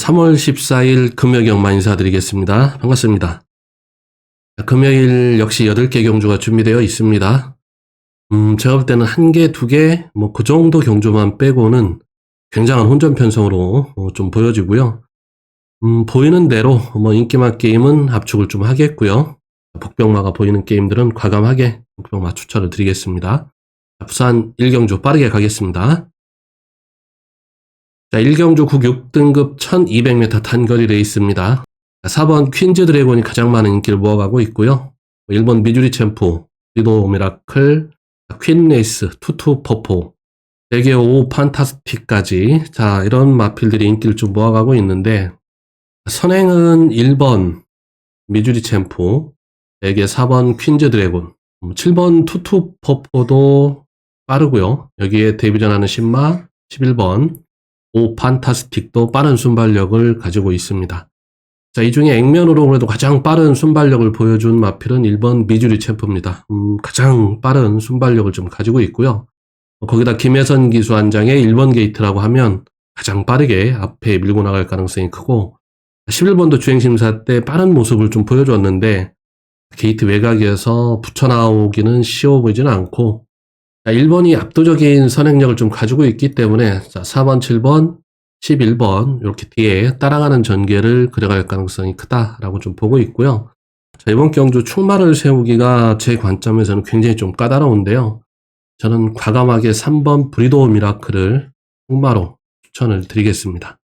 3월 14일 금요경 인사드리겠습니다. 반갑습니다. 금요일 역시 8개 경주가 준비되어 있습니다. 제가 볼 때는 1개, 2개, 그 정도 경주만 빼고는 굉장한 혼전 편성으로 좀 보여지고요. 보이는 대로 인기마 게임은 압축을 좀 하겠고요. 복병마가 보이는 게임들은 과감하게 복병마 추천을 드리겠습니다. 부산 1경주 빠르게 가겠습니다. 자, 1경주 국 6등급 1200m 단거리 레이스입니다. 4번 퀸즈 드래곤이 가장 많은 인기를 모아가고 있고요. 1번 미주리 챔프, 리도 미라클, 퀸 레이스, 투투 퍼포, 4개 5 판타스틱까지, 자, 이런 마필들이 인기를 좀 모아가고 있는데, 선행은 1번 미주리 챔프, 4개 4번 퀸즈 드래곤, 7번 투투 퍼포도 빠르고요. 여기에 데뷔전하는 신마 11번 오 판타스틱도 빠른 순발력을 가지고 있습니다. 자, 이 중에 액면으로 그래도 가장 빠른 순발력을 보여준 마필은 1번 미주리 챔프입니다. 가장 빠른 순발력을 좀 가지고 있고요. 거기다 김혜선 기수 한 장의 1번 게이트라고 하면 가장 빠르게 앞에 밀고 나갈 가능성이 크고, 11번도 주행심사 때 빠른 모습을 좀 보여줬는데 게이트 외곽에서 붙여나오기는 쉬워 보이지는 않고, 1번이 압도적인 선행력을 좀 가지고 있기 때문에 4번, 7번, 11번 이렇게 뒤에 따라가는 전개를 그려갈 가능성이 크다라고 좀 보고 있고요. 자, 이번 경주 충마를 세우기가 제 관점에서는 굉장히 좀 까다로운데요. 저는 과감하게 3번 브리도 미라클을 충마로 추천을 드리겠습니다.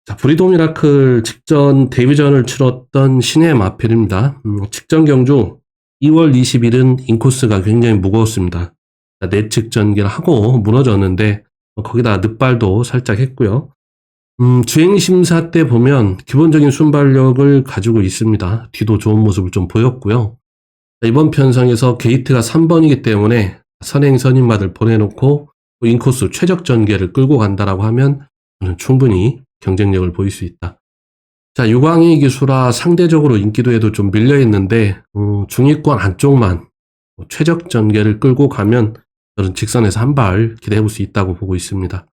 자, 브리도 미라클 직전 데뷔전을 치렀던 신의 마필입니다. 직전 경주 2월 20일은 인코스가 굉장히 무거웠습니다. 내측 전개를 하고 무너졌는데 거기다 늑발도 살짝 했고요. 주행심사 때 보면 기본적인 순발력을 가지고 있습니다. 뒤도 좋은 모습을 좀 보였고요. 이번 편성에서 게이트가 3번이기 때문에 선행 선임마들 보내놓고 인코스 최적 전개를 끌고 간다라고 하면 저는 충분히 경쟁력을 보일 수 있다. 자, 유광희 기수라 상대적으로 인기도에도 좀 밀려있는데 중위권 안쪽만 최적 전개를 끌고 가면 저는 직선에서 한 발 기대해볼 수 있다고 보고 있습니다.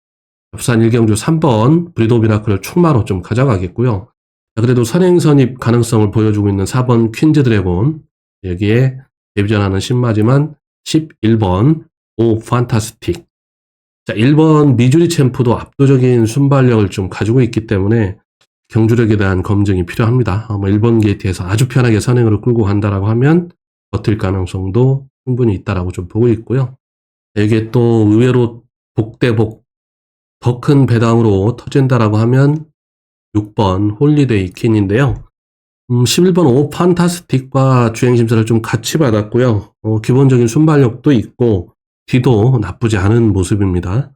부산 1경주 3번 브리도 미라클을 충마로 좀 가져가겠고요. 그래도 선행 선입 가능성을 보여주고 있는 4번 퀸즈 드래곤, 여기에 데뷔전하는 신마지만 11번 오 판타스틱, 자, 1번 미주리 챔프도 압도적인 순발력을 좀 가지고 있기 때문에 경주력에 대한 검증이 필요합니다. 1번 게이트에서 아주 편하게 선행으로 끌고 간다라고 하면 버틸 가능성도 충분히 있다라고 좀 보고 있고요. 여기에 또 의외로 복대복 더 큰 배당으로 터진다라고 하면 6번 홀리데이 퀸인데요. 11번 오 판타스틱과 주행심사를 좀 같이 받았고요. 기본적인 순발력도 있고 뒤도 나쁘지 않은 모습입니다.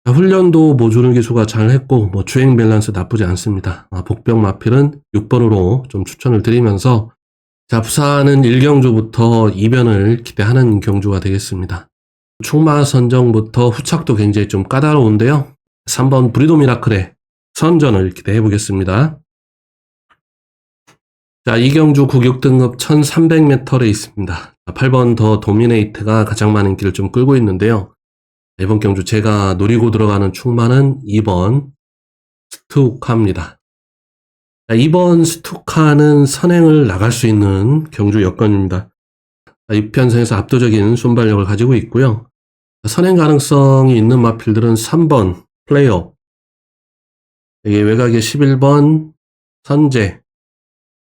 훈련도 모주는 기수가 잘 했고 주행 밸런스 나쁘지 않습니다. 복병 마필은 6번으로 좀 추천을 드리면서, 자, 부산은 1경주부터 이변을 기대하는 경주가 되겠습니다. 충마 선정부터 후착도 굉장히 좀 까다로운데요. 3번 브리도 미라클의 선전을 기대해 보겠습니다. 자, 이경주 국 6등급 1300m 레이스입니다. 8번 더 도미네이트가 가장 많은 인기를 좀 끌고 있는데요. 이번 경주 제가 노리고 들어가는 충마는 2번 스투카입니다. 2번 스투카는 선행을 나갈 수 있는 경주 여건입니다. 이 편성에서 압도적인 순발력을 가지고 있고요. 선행 가능성이 있는 마필들은 3번 플레이업, 여기 외곽에 11번 선제,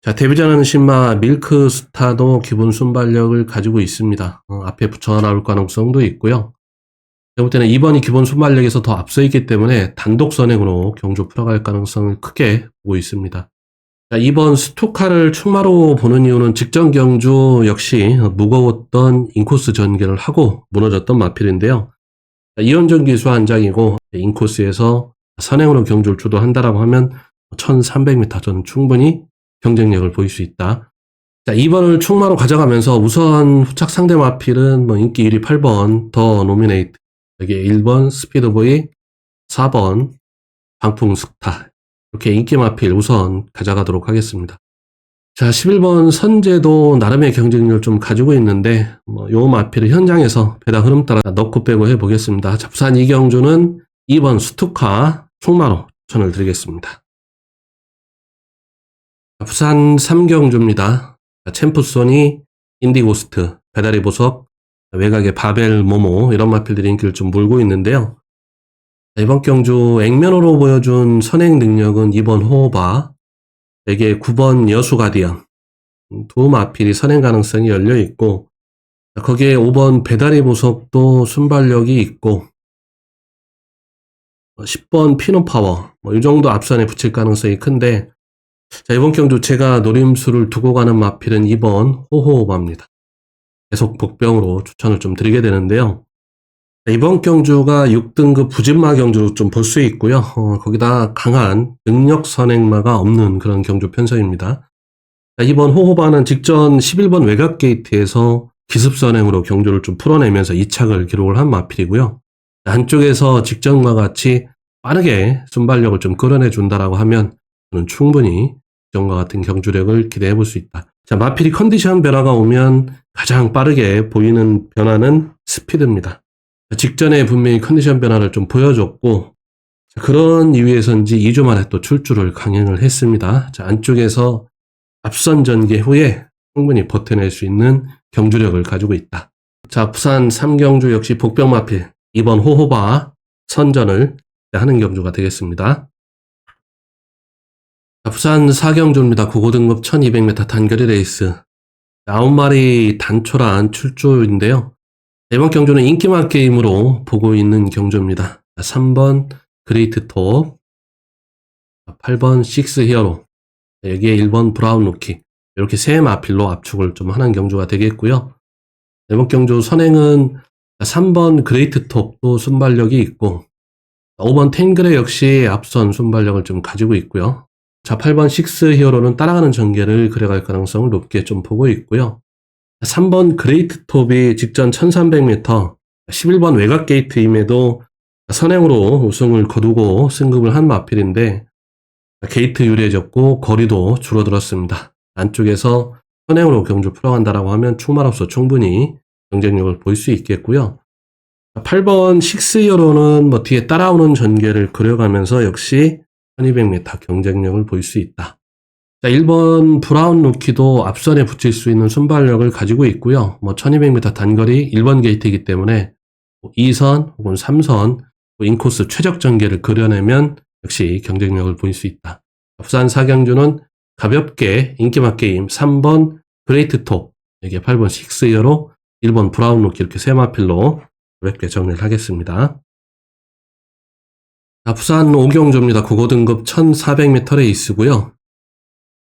자, 데뷔전하는 신마 밀크스타도 기본 순발력을 가지고 있습니다. 앞에 붙여 나올 가능성도 있고요. 제가 볼 때는 2번이 기본 순발력에서 더 앞서 있기 때문에 단독 선행으로 경주 풀어갈 가능성을 크게 보고 있습니다. 자, 2번 스투카를 충마로 보는 이유는 직전 경주 역시 무거웠던 인코스 전개를 하고 무너졌던 마필인데요. 이현정 기수 한 장이고 인코스에서 선행으로 경주를 주도한다라고 하면 1300m 저는 충분히 경쟁력을 보일 수 있다. 자, 2번을 충마로 가져가면서 우선 후착 상대 마필은 인기 1위 8번 더 노미네이트, 여기 1번 스피드보이, 4번 방풍스타, 이렇게 인기 마필 우선 가져가도록 하겠습니다. 자, 11번 선제도 나름의 경쟁력을 좀 가지고 있는데 요 마필을 현장에서 배당 흐름 따라 넣고 빼고 해보겠습니다. 자, 부산 이경주는 2번 스투카 충마로 추천을 드리겠습니다. 부산 3경주입니다. 챔프소니, 인디고스트, 배달의 보석, 외곽의 바벨, 모모 이런 마필들이 인기를 좀 몰고 있는데요. 이번 경주 액면으로 보여준 선행 능력은 2번 호호바, 4개 9번 여수 가디언 두 마필이 선행 가능성이 열려 있고, 거기에 5번 배달의 보석도 순발력이 있고 10번 피노파워 이 정도 앞선에 붙일 가능성이 큰데, 자, 이번 경주 제가 노림수를 두고 가는 마필은 2번 호호바입니다. 계속 복병으로 추천을 좀 드리게 되는데요. 이번 경주가 6등급 부진마 경주로 좀 볼 수 있고요. 거기다 강한 능력 선행마가 없는 그런 경주 편성입니다. 이번 호호바는 직전 11번 외곽 게이트에서 기습 선행으로 경주를 좀 풀어내면서 2착을 기록을 한 마필이고요. 한쪽에서 직전과 같이 빠르게 순발력을 좀 끌어내 준다라고 하면 저는 충분히 직전과 같은 경주력을 기대해 볼 수 있다. 자, 마필이 컨디션 변화가 오면 가장 빠르게 보이는 변화는 스피드입니다. 직전에 분명히 컨디션 변화를 좀 보여줬고, 그런 이유에서인지 2주 만에 또 출주를 강행을 했습니다. 자, 안쪽에서 앞선 전개 후에 충분히 버텨낼 수 있는 경주력을 가지고 있다. 자, 부산 3경주 역시 복병 마필 2번 호호바 선전을 하는 경주가 되겠습니다. 자, 부산 4경주입니다. 고고등급 1200m 단거리 레이스 9마리 단촐한 출조인데요. 이번 경주는 인기만 게임으로 보고 있는 경주입니다. 3번 그레이트 톱, 8번 식스 히어로, 여기에 1번 브라운 루키, 이렇게 세 마필로 압축을 좀 하는 경주가 되겠고요. 이번 경주 선행은 3번 그레이트 톱도 순발력이 있고, 5번 탱그레 역시 앞선 순발력을 좀 가지고 있고요. 자, 8번 식스 히어로는 따라가는 전개를 그려갈 가능성을 높게 좀 보고 있고요. 3번 그레이트 톱이 직전 1300m 11번 외곽 게이트임에도 선행으로 우승을 거두고 승급을 한 마필인데, 게이트 유리해졌고 거리도 줄어들었습니다. 안쪽에서 선행으로 경주 풀어간다라고 하면 충마로서 충분히 경쟁력을 보일 수 있겠고요. 8번 식스이어로는 뒤에 따라오는 전개를 그려가면서 역시 1200m 경쟁력을 보일 수 있다. 자, 1번 브라운 루키도 앞선에 붙일 수 있는 순발력을 가지고 있고요. 1200m 단거리 1번 게이트이기 때문에 2선 혹은 3선 인코스 최적 전개를 그려내면 역시 경쟁력을 보일 수 있다. 부산 4경주는 가볍게 인기맛 게임 3번 그레이트 톱, 여기에 8번 식스이어로 1번 브라운 루키 이렇게 세 마필로 가볍게 정리를 하겠습니다. 자, 부산 5경주입니다. 고고등급 1400m 레이스고요.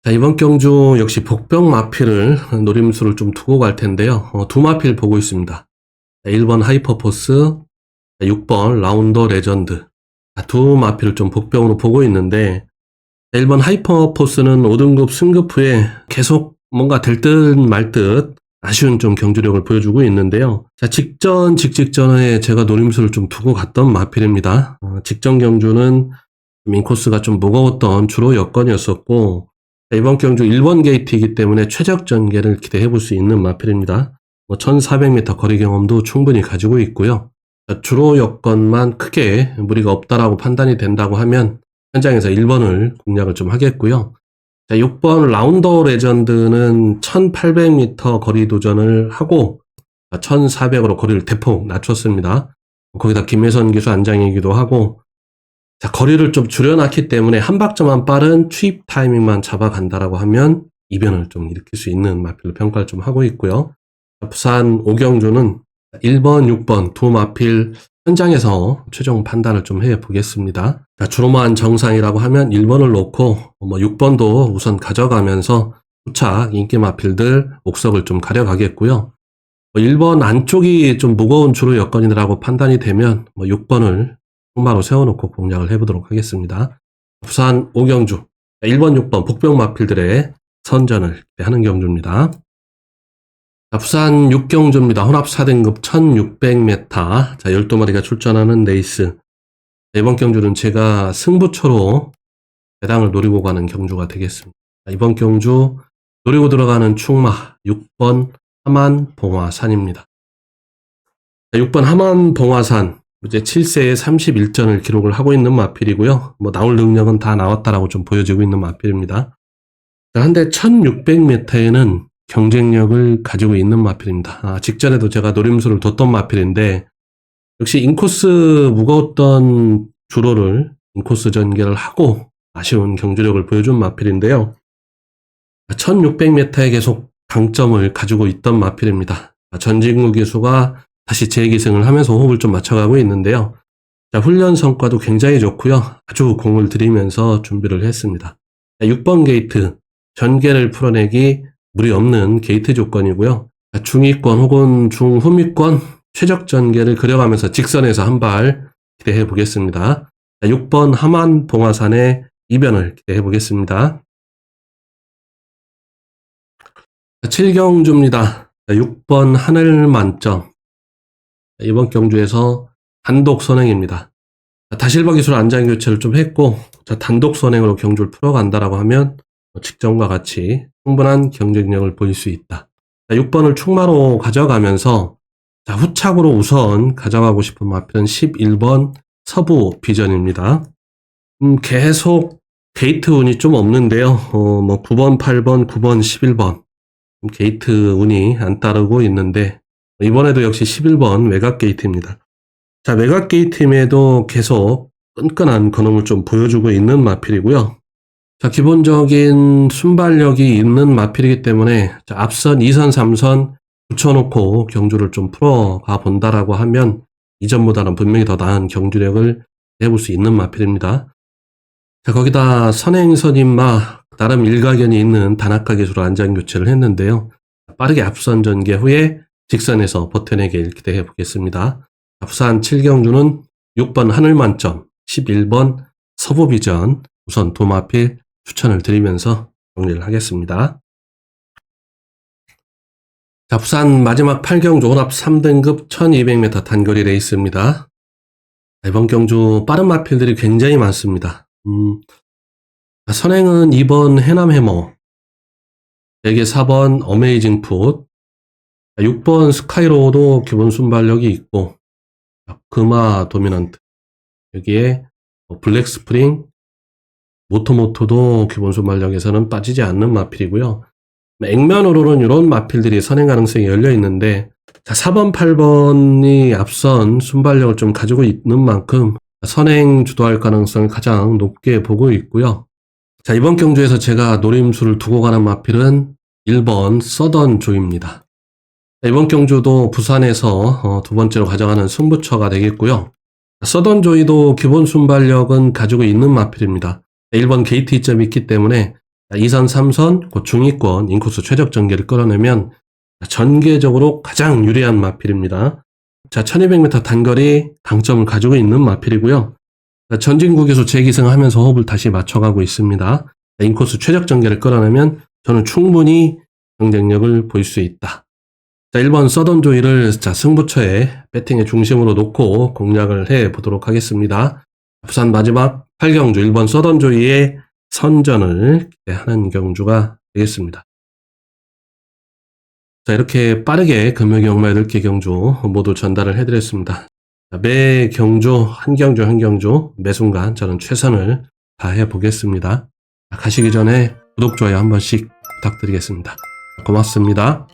자, 이번 경주 역시 복병 마필을 노림수를 좀 두고 갈 텐데요. 두 마필 보고 있습니다. 자, 1번 하이퍼포스, 6번 라운더 레전드. 자, 두 마필을 좀 복병으로 보고 있는데, 1번 하이퍼포스는 5등급 승급 후에 계속 뭔가 될 듯 말 듯 아쉬운 좀 경주력을 보여주고 있는데요. 자, 직전에 제가 노림수를 좀 두고 갔던 마필입니다. 직전 경주는 인코스가 좀 무거웠던 주로 여건이었었고, 이번 경주 1번 게이트이기 때문에 최적 전개를 기대해 볼 수 있는 마필입니다. 1400m 거리 경험도 충분히 가지고 있고요. 주로 여건만 크게 무리가 없다라고 판단이 된다고 하면 현장에서 1번을 공략을 좀 하겠고요. 자, 6번 라운더 레전드는 1800m 거리 도전을 하고 1400으로 거리를 대폭 낮췄습니다. 거기다 김혜선 기수 안장이기도 하고, 자, 거리를 좀 줄여놨기 때문에 한 박자만 빠른 투입 타이밍만 잡아간다라고 하면 이변을 좀 일으킬 수 있는 마필로 평가를 좀 하고 있고요. 부산 5경주는 1번, 6번 두 마필 현장에서 최종 판단을 좀 해보겠습니다. 자, 주로만 정상이라고 하면 1번을 놓고 6번도 우선 가져가면서 후착 인기 마필들 옥석을 좀 가려가겠고요. 1번 안쪽이 좀 무거운 주로 여건이라고 판단이 되면 6번을 통마로 세워놓고 공략을 해보도록 하겠습니다. 부산 5경주 1번, 6번 복병 마필들의 선전을 하는 경주입니다. 자, 부산 6경주입니다. 혼합 4등급 1600m. 자, 12마리가 출전하는 레이스. 이번 경주는 제가 승부처로 대당을 노리고 가는 경주가 되겠습니다. 자, 이번 경주 노리고 들어가는 충마 6번 하만봉화산입니다. 자, 6번 하만봉화산 이제 7세에 31전을 기록을 하고 있는 마필이고요. 나올 능력은 다 나왔다라고 좀 보여지고 있는 마필입니다. 한데 1600m에는 경쟁력을 가지고 있는 마필입니다. 직전에도 제가 노림수를 뒀던 마필인데 역시 인코스 무거웠던 주로를 인코스 전개를 하고 아쉬운 경주력을 보여준 마필인데요. 1600m에 계속 강점을 가지고 있던 마필입니다. 전진구 기수가 다시 재기승을 하면서 호흡을 좀 맞춰가고 있는데요. 훈련 성과도 굉장히 좋고요. 아주 공을 들이면서 준비를 했습니다. 6번 게이트, 전개를 풀어내기 무리 없는 게이트 조건이고요. 중위권 혹은 중후미권 최적 전개를 그려가면서 직선에서 한 발 기대해 보겠습니다. 6번 하만 봉화산의 이변을 기대해 보겠습니다. 7경주입니다. 6번 하늘 만점. 이번 경주에서 단독 선행입니다. 다실버 기술 안장 교체를 좀 했고, 단독 선행으로 경주를 풀어간다라고 하면 직전과 같이 충분한 경쟁력을 보일 수 있다. 6번을 충마로 가져가면서 후착으로 우선 가져가고 싶은 마필은 11번 서부 비전입니다. 계속 게이트 운이 좀 없는데요. 9번, 8번, 9번, 11번 게이트 운이 안 따르고 있는데 이번에도 역시 11번 외곽 게이트입니다. 외곽 게이트임에도 계속 끈끈한 근음을 좀 보여주고 있는 마필이고요. 기본적인 순발력이 있는 마필이기 때문에 앞선 2선, 3선 붙여놓고 경주를 좀 풀어가 본다라고 하면 이전보다는 분명히 더 나은 경주력을 해볼 수 있는 마필입니다. 거기다 선행선임마 나름 일가견이 있는 단학가 기수로 안장 교체를 했는데요. 빠르게 앞선 전개 후에 직선에서 버텨내길 기대해 보겠습니다. 부산 7경주는 6번 하늘만점, 11번 서부비전 우선 두 마필 추천을 드리면서 정리를 하겠습니다. 부산 마지막 8경주 혼합 3등급 1200m 단거리 레이스입니다. 이번 경주 빠른 마필들이 굉장히 많습니다. 선행은 2번 해남 해머, 4개 4번 어메이징 풋, 6번 스카이로도 기본 순발력이 있고 금화 도미넌트, 여기에 블랙 스프링, 모토모토도 기본 순발력에서는 빠지지 않는 마필이고요. 액면으로는 이런 마필들이 선행 가능성이 열려 있는데 4번, 8번이 앞선 순발력을 좀 가지고 있는 만큼 선행 주도할 가능성을 가장 높게 보고 있고요. 이번 경주에서 제가 노림수를 두고 가는 마필은 1번 서던 조입니다. 이번 경주도 부산에서 두 번째로 가져가는 승부처가 되겠고요. 서던 조이도 기본 순발력은 가지고 있는 마필입니다. 1번 게이트 이점이 있기 때문에 2선, 3선, 중위권, 인코스 최적 전개를 끌어내면 전개적으로 가장 유리한 마필입니다. 1200m 단거리 강점을 가지고 있는 마필이고요. 전진구 기수 재기승하면서 호흡을 다시 맞춰가고 있습니다. 인코스 최적 전개를 끌어내면 저는 충분히 경쟁력을 보일 수 있다. 1번 서던 조이를 승부처에 배팅의 중심으로 놓고 공략을 해 보도록 하겠습니다. 부산 마지막 8경주 1번 서던 조이의 선전을 기대하는 경주가 되겠습니다. 이렇게 빠르게 금요경마 8개 경주 모두 전달을 해드렸습니다. 매 경주 한 경주 매 순간 저는 최선을 다해 보겠습니다. 가시기 전에 구독, 좋아요 한 번씩 부탁드리겠습니다. 고맙습니다.